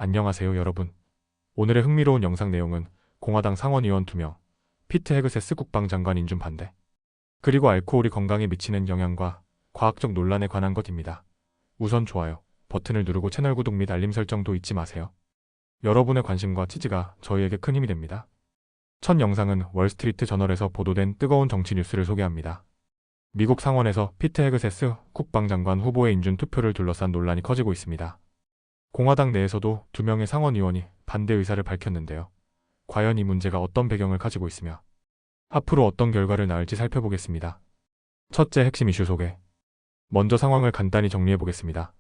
안녕하세요 여러분. 오늘의 흥미로운 영상 내용은 공화당 상원의원 2명, 피트 헤그세스 국방장관 인준 반대, 그리고 알코올이 건강에 미치는 영향과 과학적 논란에 관한 것입니다. 우선 좋아요 버튼을 누르고 채널 구독 및 알림 설정도 잊지 마세요. 여러분의 관심과 지지가 저희에게 큰 힘이 됩니다. 첫 영상은 월스트리트 저널에서 보도된 뜨거운 정치 뉴스를 소개합니다. 미국 상원에서 피트 헤그세스 국방장관 후보의 인준 투표를 둘러싼 논란이 커지고 있습니다. 공화당 내에서도 2명의 상원 의원이 반대 의사를 밝혔는데요. 과연 이 문제가 어떤 배경을 가지고 있으며 앞으로 어떤 결과를 낳을지 살펴보겠습니다. 첫째, 핵심 이슈 소개. 먼저 상황을 간단히 정리해보겠습니다.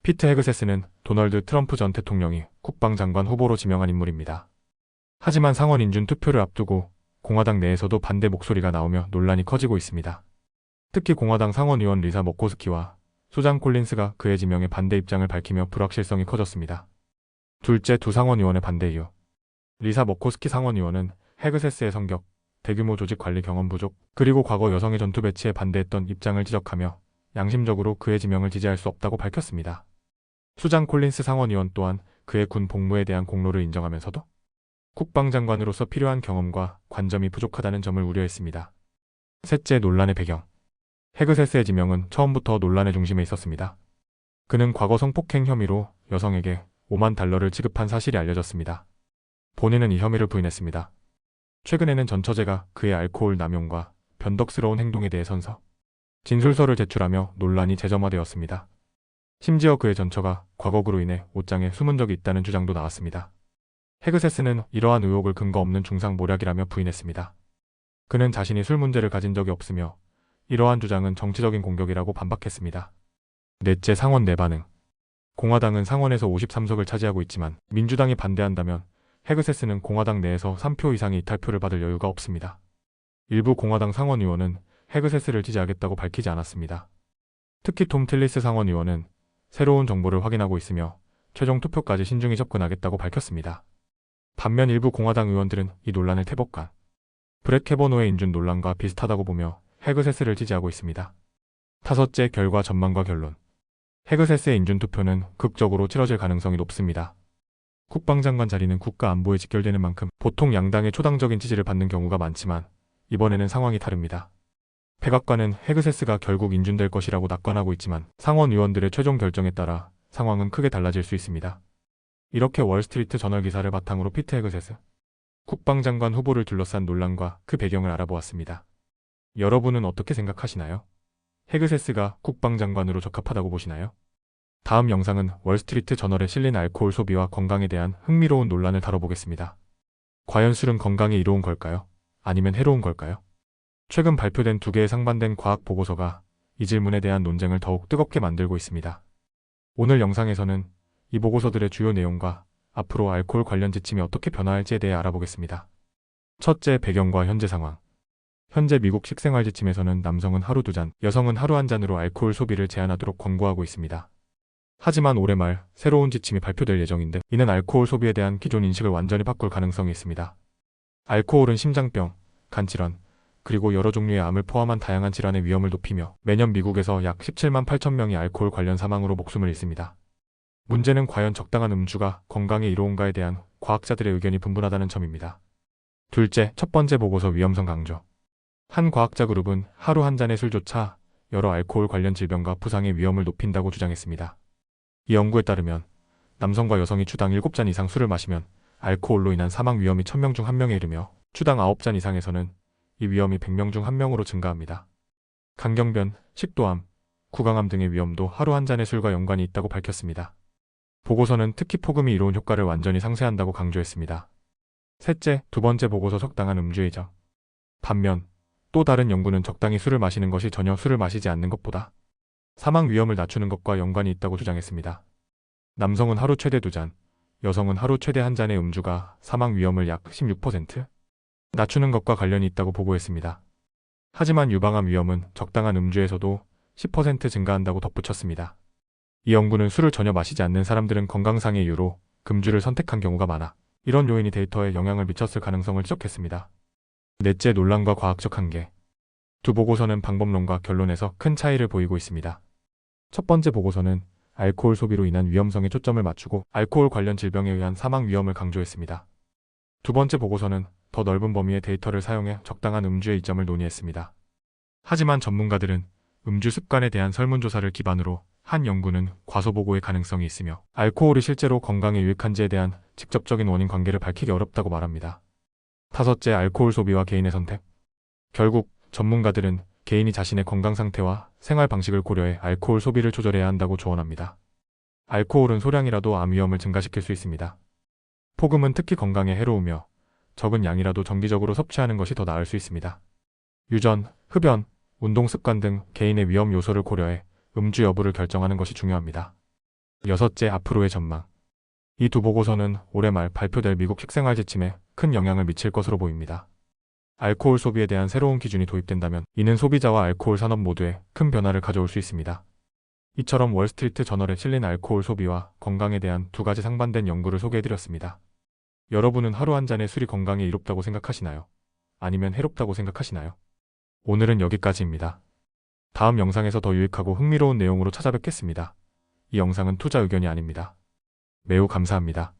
피트 헤그세스는 도널드 트럼프 전 대통령이 국방장관 후보로 지명한 인물입니다. 하지만 상원 인준 투표를 앞두고 공화당 내에서도 반대 목소리가 나오며 논란이 커지고 있습니다. 특히 공화당 상원 의원 리사 머코스키와 수잔 콜린스가 그의 지명에 반대 입장을 밝히며 불확실성이 커졌습니다. 둘째, 두 상원 의원의 반대 이유. 리사 머코스키 상원 의원은 헤그세스의 성격, 대규모 조직 관리 경험 부족, 그리고 과거 여성의 전투 배치에 반대했던 입장을 지적하며 양심적으로 그의 지명을 지지할 수 없다고 밝혔습니다. 수잔 콜린스 상원 의원 또한 그의 군 복무에 대한 공로를 인정하면서도 국방장관으로서 필요한 경험과 관점이 부족하다는 점을 우려했습니다. 셋째, 논란의 배경. 헤그세스의 지명은 처음부터 논란의 중심에 있었습니다. 그는 과거 성폭행 혐의로 여성에게 $50,000를 지급한 사실이 알려졌습니다. 본인은 이 혐의를 부인했습니다. 최근에는 전 처제가 그의 알코올 남용과 변덕스러운 행동에 대해 선서, 진술서를 제출하며 논란이 재점화되었습니다. 심지어 그의 전처가 과거그로 인해 옷장에 숨은 적이 있다는 주장도 나왔습니다. 헤그세스는 이러한 의혹을 근거 없는 중상모략이라며 부인했습니다. 그는 자신이 술 문제를 가진 적이 없으며 이러한 주장은 정치적인 공격이라고 반박했습니다. 넷째, 상원 내 반응. 공화당은 상원에서 53석을 차지하고 있지만 민주당이 반대한다면 헤그세스는 공화당 내에서 3표 이상의 이탈표를 받을 여유가 없습니다. 일부 공화당 상원 의원은 헤그세스를 지지하겠다고 밝히지 않았습니다. 특히 톰 틸리스 상원 의원은 새로운 정보를 확인하고 있으며 최종 투표까지 신중히 접근하겠다고 밝혔습니다. 반면 일부 공화당 의원들은 이 논란을 태복한 브렛 캐버노의 인준 논란과 비슷하다고 보며 헤그세스를 지지하고 있습니다. 다섯째, 결과 전망과 결론. 헤그세스의 인준 투표는 극적으로 치러질 가능성이 높습니다. 국방장관 자리는 국가 안보에 직결되는 만큼 보통 양당의 초당적인 지지를 받는 경우가 많지만 이번에는 상황이 다릅니다. 백악관은 헤그세스가 결국 인준될 것이라고 낙관하고 있지만 상원 의원들의 최종 결정에 따라 상황은 크게 달라질 수 있습니다. 이렇게 월스트리트 저널 기사를 바탕으로 피트 헤그세스 국방장관 후보를 둘러싼 논란과 그 배경을 알아보았습니다. 여러분은 어떻게 생각하시나요? 헤그세스가 국방장관으로 적합하다고 보시나요? 다음 영상은 월스트리트 저널에 실린 알코올 소비와 건강에 대한 흥미로운 논란을 다뤄보겠습니다. 과연 술은 건강에 이로운 걸까요? 아니면 해로운 걸까요? 최근 발표된 2개의 상반된 과학 보고서가 이 질문에 대한 논쟁을 더욱 뜨겁게 만들고 있습니다. 오늘 영상에서는 이 보고서들의 주요 내용과 앞으로 알코올 관련 지침이 어떻게 변화할지에 대해 알아보겠습니다. 첫째, 배경과 현재 상황. 현재 미국 식생활 지침에서는 남성은 하루 2잔, 여성은 하루 1잔으로 알코올 소비를 제한하도록 권고하고 있습니다. 하지만 올해 말 새로운 지침이 발표될 예정인데 이는 알코올 소비에 대한 기존 인식을 완전히 바꿀 가능성이 있습니다. 알코올은 심장병, 간질환, 그리고 여러 종류의 암을 포함한 다양한 질환의 위험을 높이며 매년 미국에서 약 17만 8천 명이 알코올 관련 사망으로 목숨을 잃습니다. 문제는 과연 적당한 음주가 건강에 이로운가에 대한 과학자들의 의견이 분분하다는 점입니다. 둘째, 첫 번째 보고서 위험성 강조. 한 과학자 그룹은 하루 1잔의 술조차 여러 알코올 관련 질병과 부상의 위험을 높인다고 주장했습니다. 이 연구에 따르면 남성과 여성이 주당 7잔 이상 술을 마시면 알코올로 인한 사망 위험이 1000명 중 1명에 이르며 주당 9잔 이상에서는 이 위험이 100명 중 1명으로 증가합니다. 간경변, 식도암, 구강암 등의 위험도 하루 1잔의 술과 연관이 있다고 밝혔습니다. 보고서는 특히 폭음이 이로운 효과를 완전히 상쇄한다고 강조했습니다. 셋째, 두 번째 보고서 적당한 음주 예정. 반면 또 다른 연구는 적당히 술을 마시는 것이 전혀 술을 마시지 않는 것보다 사망 위험을 낮추는 것과 연관이 있다고 주장했습니다. 남성은 하루 최대 2잔, 여성은 하루 최대 1잔의 음주가 사망 위험을 약 16% 낮추는 것과 관련이 있다고 보고했습니다. 하지만 유방암 위험은 적당한 음주에서도 10% 증가한다고 덧붙였습니다. 이 연구는 술을 전혀 마시지 않는 사람들은 건강상의 이유로 금주를 선택한 경우가 많아 이런 요인이 데이터에 영향을 미쳤을 가능성을 지적했습니다. 넷째, 논란과 과학적 한계. 두 보고서는 방법론과 결론에서 큰 차이를 보이고 있습니다. 첫 번째 보고서는 알코올 소비로 인한 위험성에 초점을 맞추고 알코올 관련 질병에 의한 사망 위험을 강조했습니다. 두 번째 보고서는 더 넓은 범위의 데이터를 사용해 적당한 음주의 이점을 논의했습니다. 하지만 전문가들은 음주 습관에 대한 설문조사를 기반으로 한 연구는 과소보고의 가능성이 있으며 알코올이 실제로 건강에 유익한지에 대한 직접적인 원인 관계를 밝히기 어렵다고 말합니다. 다섯째, 알코올 소비와 개인의 선택. 결국 전문가들은 개인이 자신의 건강 상태와 생활 방식을 고려해 알코올 소비를 조절해야 한다고 조언합니다. 알코올은 소량이라도 암 위험을 증가시킬 수 있습니다. 폭음은 특히 건강에 해로우며 적은 양이라도 정기적으로 섭취하는 것이 더 나을 수 있습니다. 유전, 흡연, 운동 습관 등 개인의 위험 요소를 고려해 음주 여부를 결정하는 것이 중요합니다. 여섯째, 앞으로의 전망. 이 두 보고서는 올해 말 발표될 미국 식생활 지침에 큰 영향을 미칠 것으로 보입니다. 알코올 소비에 대한 새로운 기준이 도입된다면 이는 소비자와 알코올 산업 모두에 큰 변화를 가져올 수 있습니다. 이처럼 월스트리트 저널에 실린 알코올 소비와 건강에 대한 두 가지 상반된 연구를 소개해드렸습니다. 여러분은 하루 한 잔의 술이 건강에 이롭다고 생각하시나요? 아니면 해롭다고 생각하시나요? 오늘은 여기까지입니다. 다음 영상에서 더 유익하고 흥미로운 내용으로 찾아뵙겠습니다. 이 영상은 투자 의견이 아닙니다. 매우 감사합니다.